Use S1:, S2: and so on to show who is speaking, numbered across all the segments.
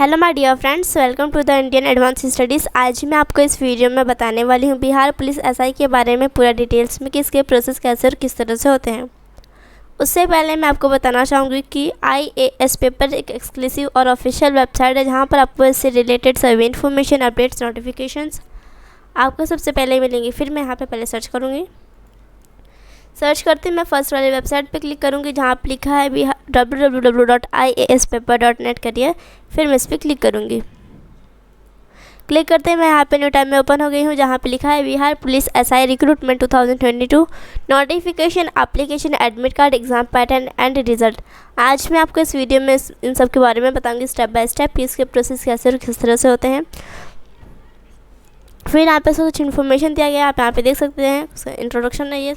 S1: Hello my dear friends, welcome to the Indian advance studies. आज मैं आपको इस वीडियो में बताने वाली हूँ बिहार पुलिस एसआई के बारे में पूरा डिटेल्स में कि इसके प्रोसेस कैसे और किस तरह से होते हैं। उससे पहले मैं आपको बताना चाहूँगी कि IAS पेपर एक एक्सक्लूसिव और ऑफिशियल वेबसाइट है जहाँ पर आपको इससे रिलेटेड सभी इन्फॉर्मेशन, अपडेट्स, नोटिफिकेशंस आपको सबसे पहले मिलेंगी। फिर मैं यहाँ पर पहले सर्च करूँगी। सर्च करते मैं फर्स्ट वाली वेबसाइट पे क्लिक करूँगी जहाँ पर लिखा है www.iaspaper.net करिए। फिर मैं इस पर क्लिक करूँगी। क्लिक करते मैं यहाँ पे न्यू टाइम में ओपन हो गई हूँ जहाँ पे लिखा है Bihar police SI recruitment 2022 notification, application, admit card, exam pattern and result. आज मैं आपको इस वीडियो में इन सब के बारे में बताऊँगी स्टेप बाय स्टेप कि इसके प्रोसेस कैसे और किस तरह से होते हैं। फिर यहाँ पे कुछ इन्फॉर्मेशन दिया गया है, आप यहाँ पे देख सकते हैं, इंट्रोडक्शन है ये।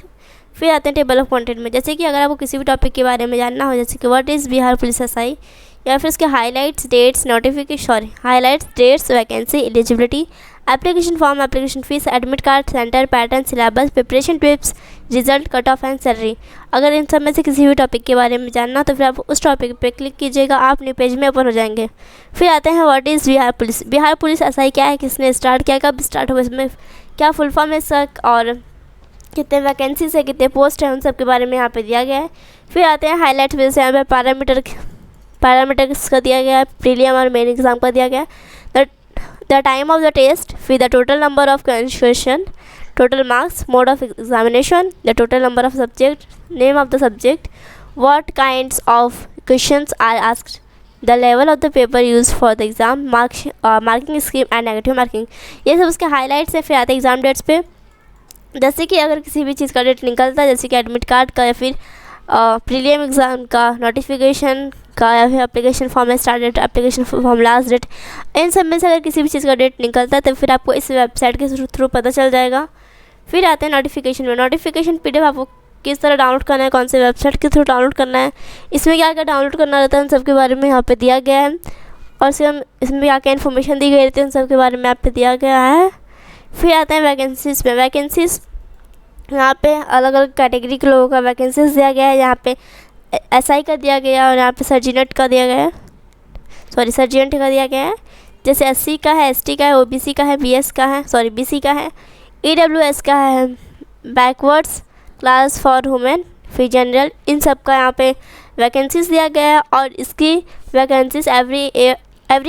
S1: फिर आते हैं टेबल ऑफ कंटेंट में, जैसे कि अगर आपको किसी भी टॉपिक के बारे में जानना हो, जैसे कि what is Bihar police SI, या फिर इसके highlights, dates, highlights, dates, vacancy, eligibility, application form, application fees, admit card, centre, pattern, syllabus, preparation tips, result, cut off and salary. अगर इन सब में से किसी भी टॉपिक के बारे में जानना तो फिर आप उस टॉपिक पे क्लिक कीजिएगा, आप न्यू पेज में ओपन हो जाएंगे। फिर आते हैं what is Bihar police. Bihar police SI क्या है, किसने स्टार्ट किया, कब स्टार्ट हुआ, इसमें क्या फुल फॉर्म है इसका, और कितने वैकेंसीज है, कितने पोस्ट हैं, उन सब के बारे में यहाँ पे दिया गया है। फिर आते हैं हाईलाइट्स, जैसे यहाँ पे पैरामीटर्स का दिया गया है, प्रीलियम और मेन एग्जाम का दिया गया है, the time of the test, फिर the total number of question, total marks, mode of examination, the total number of subject, name of the subject, what kinds of questions are asked, the level of the paper use for the exam, marking scheme and negative marking. ये सब उसके highlights है। फिर आते हैं exam dates पे, जैसे कि अगर किसी भी चीज़ का डेट निकलता है, जैसे कि एडमिट कार्ड का, या फिर प्रीलियम एग्ज़ाम का, नोटिफिकेशन का, या फिर एप्लीकेशन फॉर्म में start date, application form last date, इन सब में से अगर किसी भी चीज़ का डेट निकलता है तो फिर आपको इस वेबसाइट के थ्रू पता चल जाएगा। फिर आते हैं नोटिफिकेशन में। नोटिफिकेशन PDF आपको किस तरह डाउनलोड करना है, कौन से वेबसाइट के थ्रू डाउनलोड करना है, इसमें क्या क्या डाउनलोड करना रहता है, उन सब के बारे में यहाँ पर दिया गया है। और इसमें क्या क्या इन्फॉर्मेशन दी गई रहती है, उन सब के बारे में यहाँ पे दिया गया है। फिर आते हैं वैकेंसीज़ पे। वैकेंसीज़ यहाँ पे अलग अलग कैटेगरी के लोगों का वैकेंसीज दिया गया है। यहाँ पे एसआई का दिया गया है और यहाँ पे सर्जेंट का दिया गया है, सर्जेंट का दिया गया है। जैसे SC का है, ST का है, OBC का है, BC का है, EWS का है, बैकवर्ड्स क्लास फॉर वुमेन, फिर जनरल, इन सब का यहाँ पे वैकेंसीज दिया गया है। और इसकी वैकेंसीज एवरी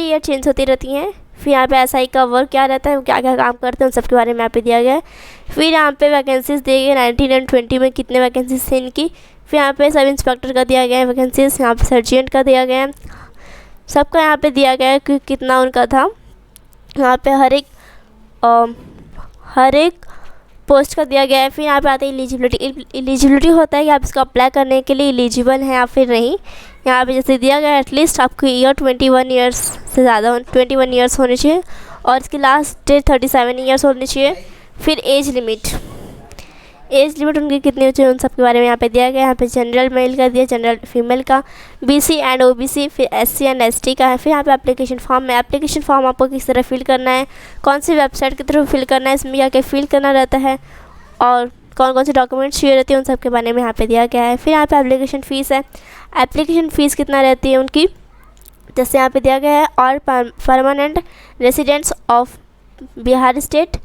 S1: ईयर चेंज होती रहती हैं। फिर यहाँ पे एसआई का वर्क क्या रहता है, क्या क्या काम करते हैं, उन सब के बारे में यहाँ पे दिया गया है। फिर यहाँ पे वैकेंसीज दिए गए 19 और 20 में कितने वैकेंसीज थे इनकी। फिर यहाँ पे सब इंस्पेक्टर का दिया गया है वैकेंसीज, यहाँ पे सर्जेंट का दिया गया है, सबका यहाँ पे दिया गया है कि कितना उनका था। यहाँ पे हर एक पोस्ट का दिया गया है। फिर यहाँ पे आते हैं एलिजिबिलिटी होता है कि आप इसको अप्लाई करने के लिए एलिजिबल हैं या फिर नहीं। यहाँ पे जैसे दिया गया है एटलीस्ट आपको ईयर 21 ईयर्स से ज़्यादा 21 ईयर्स होने चाहिए और इसकी लास्ट डेट 37 ईयर्स होनी चाहिए। फिर एज लिमिट उनकी कितनी होनी चाहिए, उन सब के बारे में यहाँ पे दिया गया है। यहाँ पे जनरल मेल का दिया, जनरल फीमेल का, BC एंड OBC, फिर SC एंड ST का है। फिर यहाँ पे एप्लीकेशन फॉर्म है। एप्लीकेशन फॉर्म आपको किस तरह फिल करना है, कौन सी वेबसाइट के थ्रू फिल करना है, इसमें क्या क्या फिल करना रहता है और कौन कौन से डॉक्यूमेंट्स चाहिए रहते हैं, उन सब के बारे में यहाँ पे दिया गया है। फिर यहाँ पे एप्लीकेशन फ़ीस है। एप्लीकेशन फ़ीस कितना रहती है उनकी, जैसे यहाँ पे दिया गया है, और permanent residents of Bihar state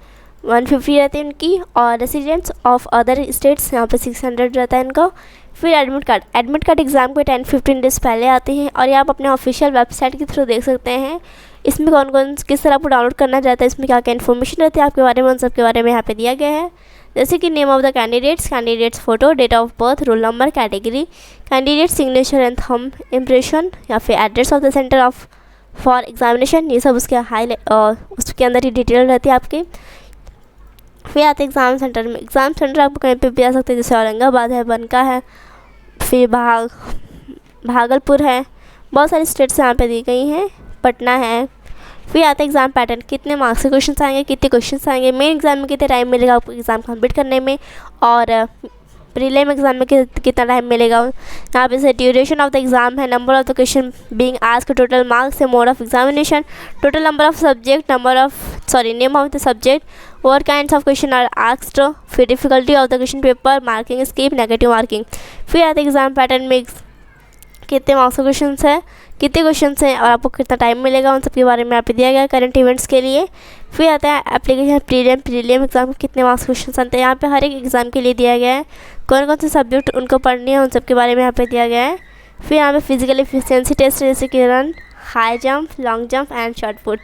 S1: 150 रहती है उनकी, और रेसिडेंट्स ऑफ अदर स्टेट्स यहाँ पे 600 रहता है इनका। फिर एडमिट कार्ड एग्ज़ाम के 10-15 डेज़ पहले आते हैं और ये आप अपने ऑफिशियल वेबसाइट के थ्रू देख सकते हैं। इसमें कौन कौन किस तरह आपको डाउनलोड करना चाहता है, इसमें क्या क्या इन्फॉर्मेशन रहती है आपके बारे में, उन सब के बारे में यहाँ पे दिया गया है। जैसे कि name of the candidates photo, date of birth, roll number, category, candidate signature and thumb impression, या फिर address of the centre of for examination, ये सब उसके उसके अंदर ही डिटेल रहती है आपकी। फिर आते हैं एग्ज़ाम सेंटर में। एग्ज़ाम सेंटर आपको कहीं पे भी आ सकते हैं, जैसे औरंगाबाद है, बनका है, फिर भागलपुर है, बहुत सारी स्टेट्स यहाँ पे दी गई हैं, पटना है। फिर आते हैं एग्ज़ाम पैटर्न, कितने मार्क्स के क्वेश्चन आएंगे, कितने क्वेश्चन आएंगे, मेन एग्ज़ाम में कितने टाइम मिलेगा आपको एग्ज़ाम कंप्लीट करने में, और प्रीलिम एग्जाम में कितना टाइम मिलेगा। यहाँ पे से ड्यूरेशन ऑफ द एग्ज़ाम है, number of the question being asked, total marks है, mode of examination, total number of subject, name of the subject, what kinds of question are asked, फिर difficulty of the question paper, marking scheme, negative marking. फिर आते exam pattern में कितने marks के question है, कितने question हैं और आपको कितना टाइम मिलेगा, उन सब के बारे में यहाँ पे दिया गया है करंट इवेंट्स के लिए। फिर आता है एप्लीकेशन प्रीलियम एग्जाम में कितने मार्क्स क्वेश्चन आते हैं, यहाँ पे हर एक एग्ज़ाम के लिए दिया गया है। कौन कौन से सब्जेक्ट उनको पढ़नी है उन सब के बारे में यहाँ पे दिया गया है। फिर यहाँ पे फिजिकल एफिशिएंसी टेस्ट जैसे कि run, high jump, long jump and short put.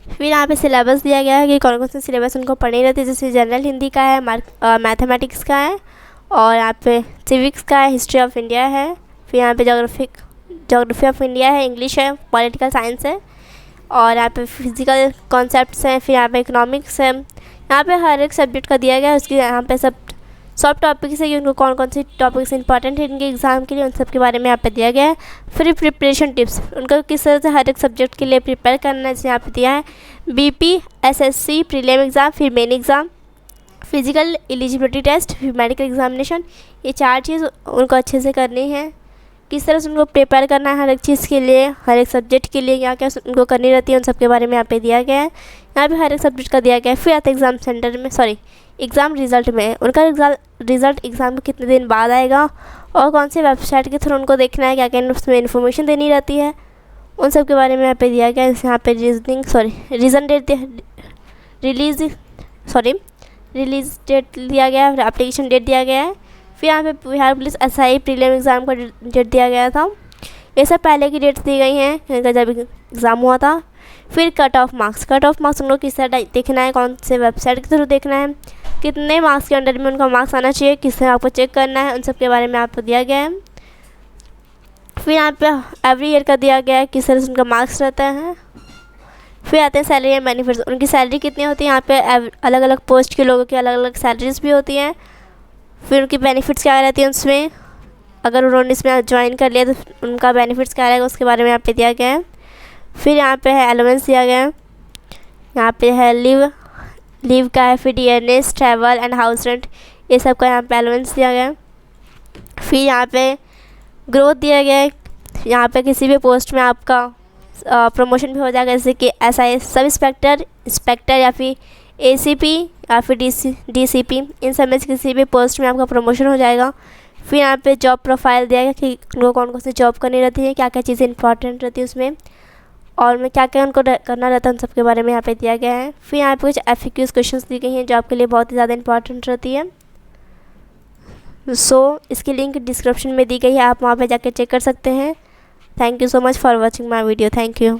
S1: फिर यहाँ पे सिलेबस दिया गया है कि कौन कौन से सिलेबस उनको पढ़नी रहती है, जैसे जनरल हिंदी का है, मैथमेटिक्स का है, और यहाँ पे सिविक्स का है, हिस्ट्री ऑफ इंडिया है। फिर यहाँ पे जोग्राफी ऑफ इंडिया है, इंग्लिश है, पॉलिटिकल साइंस है, और यहाँ पे फिजिकल कॉन्सेप्ट्स हैं। फिर यहाँ पे इकोनॉमिक्स है। यहाँ पे हर एक सब्जेक्ट का दिया गया है, उसकी यहाँ पे सब टॉपिक्स है कि उनको कौन कौन से टॉपिक्स इंपॉर्टेंट है इनके एग्ज़ाम के लिए, उन सब के बारे में यहाँ पे दिया गया है। फिर प्रिपरेशन टिप्स, उनको किस तरह से हर एक सब्जेक्ट के लिए प्रिपेयर करना है, जैसे यहाँ पे दिया है BP, SSC प्रीलिम एग्ज़ाम, फिर main exam, physical eligibility test, फिर मेडिकल एग्जामिनेशन। ये 4 चीज़ उनको अच्छे से करनी है। किस तरह से उनको प्रिपेयर करना है हर एक चीज़ के लिए, हर एक सब्जेक्ट के लिए क्या क्या उनको करनी रहती है, उन सब के बारे में यहाँ पे दिया गया है। यहाँ पे हर एक सब्जेक्ट का दिया गया है। फिर आता है एग्ज़ाम सेंटर में, एग्ज़ाम रिज़ल्ट में, उनका रिज़ल्ट एग्ज़ाम के कितने दिन बाद आएगा और कौन से वेबसाइट के थ्रू उनको देखना है, क्या क्या उसमें इन्फॉर्मेशन देनी रहती है, उन सब के बारे में यहाँ पे दिया गया है। यहाँ पे रिलीज़ डेट दिया गया है, एप्लीकेशन डेट दिया गया है। फिर यहाँ पे Bihar police SI prelim exam का डेट दिया गया था। ये सब पहले की डेट्स दी गई हैं इनका जब एग्ज़ाम हुआ था। फिर कट ऑफ मार्क्स उन लोग किस तरह देखना है, कौन से वेबसाइट के थ्रू देखना है, कितने मार्क्स के अंडर में उनका मार्क्स आना चाहिए, किस तरह आपको चेक करना है, उन सब के बारे में आपको दिया गया है। फिर यहाँ पे एवरी ईयर का दिया गया है किस तरह से उनका मार्क्स रहता है। फिर आते हैं सैलरी एंड बेनिफिट्स, उनकी सैलरी कितनी होती है। यहाँ पे अलग अलग पोस्ट के लोगों की अलग अलग सैलरीज भी होती हैं। फिर उनकी बेनिफिट्स क्या रहती हैं उसमें, अगर उन्होंने इसमें ज्वाइन कर लिया तो उनका बेनिफिट्स क्या रहेगा, उसके बारे में यहाँ पे दिया गया है। फिर यहाँ पे है अलाउंस दिया गया है, यहाँ पे है लीव का है, फिर DNS, travel and house rent, ये सब का यहाँ पे अलाउंस दिया गया है। फिर यहाँ पे ग्रोथ दिया गया है, यहाँ पे किसी भी पोस्ट में आपका प्रमोशन भी हो जाएगा, जैसे कि SI सब इंस्पेक्टर या फिर ACP या फिर DCP, इन सब में से किसी भी पोस्ट में आपका प्रमोशन हो जाएगा। फिर यहाँ पे जॉब प्रोफाइल दिया गया कि उनको कौन कौन सी जॉब करनी रहती है, क्या क्या चीज़ें इंपॉर्टेंट रहती है उसमें, और मैं क्या क्या उनको करना रहता है, उन सब के बारे में यहाँ पे दिया गया है। फिर यहाँ पे कुछ FAQs क्वेश्चंस दी गई हैं जो आपके लिए बहुत ही ज़्यादा इंपॉर्टेंट रहती है। इसकी लिंक डिस्क्रिप्शन में दी गई है, आप वहाँ पे जाके चेक कर सकते हैं। Thank you so much for watching my video. Thank you.